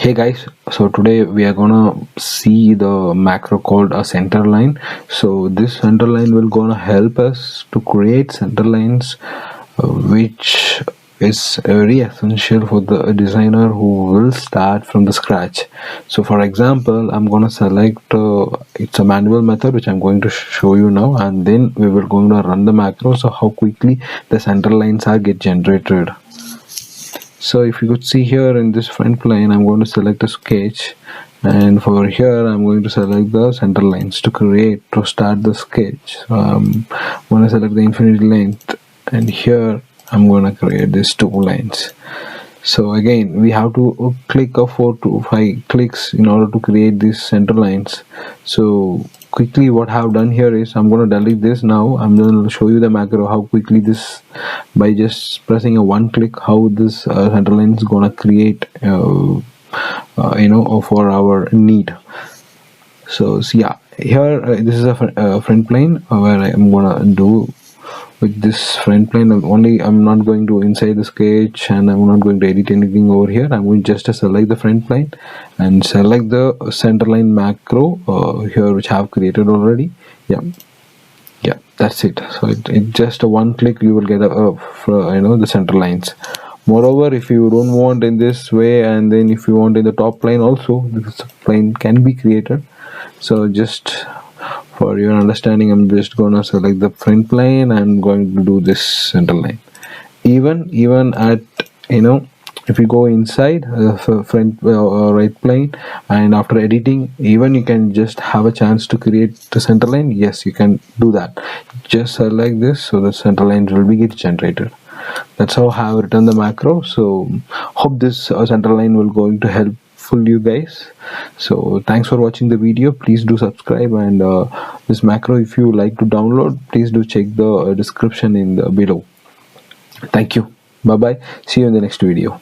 Hey guys, so today we are gonna see the macro called a center line. So this center line will gonna help us to create center lines, which is very essential for the designer who will start from the scratch. So for example, I'm gonna select it's a manual method which I'm going to show you now, and then we will going to run the macro. So how quickly the center lines are get generated. So if you could see here in this front plane, I'm going to select a sketch, and for here I'm going to select the center lines to start the sketch. So I'm going to select the infinite length, and here I'm going to create these two lines. So again, we have to click 4 to 5 clicks in order to create these center lines. So quickly what I have done here is I'm going to delete this. Now I'm going to show you the macro how quickly this, by just pressing a one click, how this center line is going to create for our need. So yeah, here this is a front plane where I am gonna do with this front plane. I'm not going to inside the sketch, and I'm not going to edit anything over here. I'm going just to select the front plane and select the center line macro here, which I have created already. Yeah, that's it. So it just a one click you will get the center lines. Moreover, if you don't want in this way, and then if you want in the top plane also, this plane can be created. So just for your understanding, I'm just gonna select the front plane and going to do this center line. Even at if you go inside front right plane, and after editing, even you can just have a chance to create the center line. Yes, you can do that. Just select this, so the center line will be get generated. That's how I have written the macro. So hope this center line will going to help you guys. So thanks for watching the video. Please do subscribe, and this macro, if you like to download, please do check the description in the below. Thank you. Bye bye. See you in the next video.